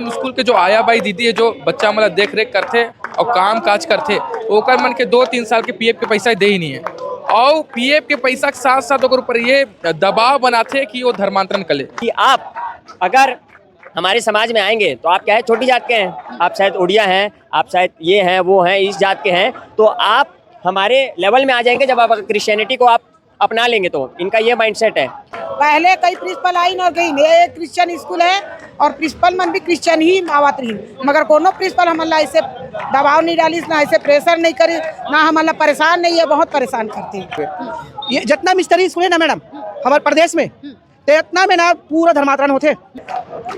Christian school के जो आया बाई दीदी है जो बच्चा मतलब देख रेख करते और काम काज करते ओकर मन के 2-3 साल के पीएफ के पैसा दे ही नहीं है और पीएफ के पैसा के साथ साथ ओकर ऊपर ये दबाव बनाते कि वो धर्मांतरण करे कि आप अगर हमारे समाज में आएंगे तो आप क्या है, छोटी जात के हैं, आप शायद उड़िया हैं, आप शायद ये हैं वो हैं, इस जात के हैं, तो आप हमारे लेवल में आ जाएंगे जब आप क्रिश्चियनिटी को आप अपना लेंगे। तो इनका ये माइंडसेट है। पहले कई प्रिंसिपल आई न गई ये क्रिश्चियन स्कूल है और प्रिंसिपल मन भी क्रिश्चियन ही आवत रही, मगर कोनो प्रिंसिपल हमारा ऐसे दबाव नहीं डाली, ना ऐसे प्रेशर नहीं करी, ना हमारा परेशान नहीं है, बहुत परेशान करती है। ये जितना मिस्त्री स्कूल है ना मैडम हमारे प्रदेश में तो इतना में ना पूरा धर्मांतरण होते।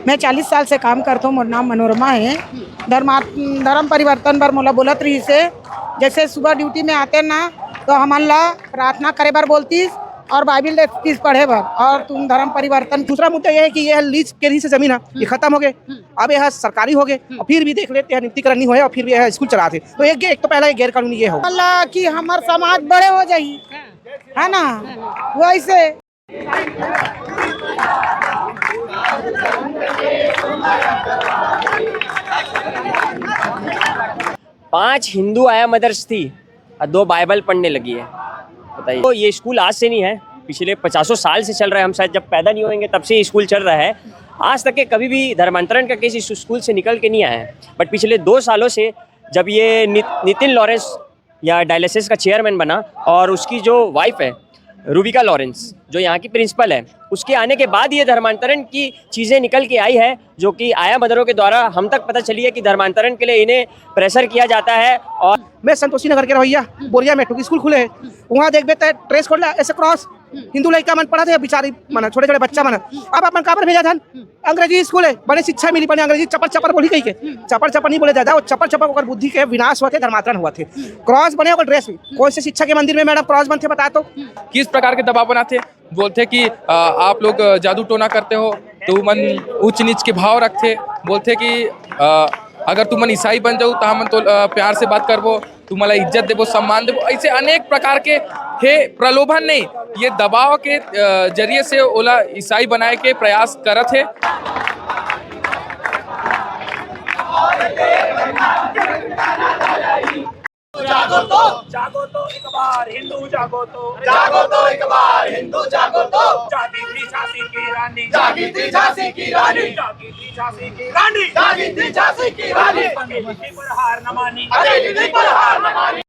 मैं 40 साल से काम करता हूँ, मेरा नाम मनोरमा है। धर्म परिवर्तन बर मोला बोलत रही से, जैसे सुबह ड्यूटी में आते ना तो हमारा प्रार्थना करे बर बोलतीस और बाइबिल देखतीस पढ़े बर, और तुम धर्म परिवर्तन। दूसरा मुद्दा यह है कि यह लीज के रीच से जमीन है ये खत्म हो गए, अब यह सरकारी हो गए और फिर भी देख लेते हैं नियुक्तिकरण नहीं हुआ और फिर भी यह स्कूल चलाते। तो एक तो पहला गैर कानूनी ये हो अल्लाह कि हमार समाज बड़े हो जाई है ना, वैसे 5 हिंदू आया मदर्स थी और 2 बाइबल पढ़ने लगी है। बताइए, तो ये स्कूल आज से नहीं है, पिछले 50 साल से चल रहा है। हम शायद जब पैदा नहीं होंगे तब से ये स्कूल चल रहा है। आज तक के कभी भी धर्मांतरण का केस इस स्कूल से निकल के नहीं आया है। बट पिछले 2 सालों से जब ये नितिन लॉरेंस या डायलिसिस का चेयरमैन बना और उसकी जो वाइफ है रूबिका लॉरेंस जो यहाँ की प्रिंसिपल है, उसके आने के बाद ये धर्मांतरण की चीज़ें निकल के आई है, जो कि आया मदरों के द्वारा हम तक पता चली है कि धर्मांतरण के लिए इन्हें प्रेशर किया जाता है। और मैं संतोषी नगर के रवैया बोरिया में स्कूल खुले है, वहाँ देख बेटा ट्रेस खोल ऐसे क्रॉस हिंदू लड़का मन पढ़ा थे बेचारी मन छोटे छोटे बच्चा मन अब अपन कहाँ पर भेजा धन अंग्रेजी स्कूल है, बड़े शिक्षा मिली बने अंग्रेजी चपर चपर बोली कही के चपर चपर नहीं बोले जाता, वो चपर चपर होकर बुद्धि के विनाश हुआ थे, धर्मांतरण हुआ थे। क्रॉस बने और ड्रेस भी कौन से शिक्षा के मंदिर में मैडम क्रॉस बनते बता तो किस प्रकार के दबाव बनाते बोलते कि आप लोग जादू टोना करते हो तो मन ऊंच नीच के भाव रखते, बोलते कि अगर तुम मन ईसाई बन जाओ तो हम तो प्यार से बात करबो, तुम्हारा इज्जत देबो सम्मान देबो, ऐसे अनेक प्रकार के हे प्रलोभन नहीं ये दबाव के जरिए से ओला ईसाई बनाए के प्रयास करत है। जागो तो एक बार हिंदू जागो तो एक बार हिंदू जागो तो जागी थी झांसी की रानी, जागी थी झांसी की रानी, जागी थी झांसी की रानी, जागी थी झांसी की रानी, अकेली थी पर हार न मानी, अकेली थी पर हार न मानी।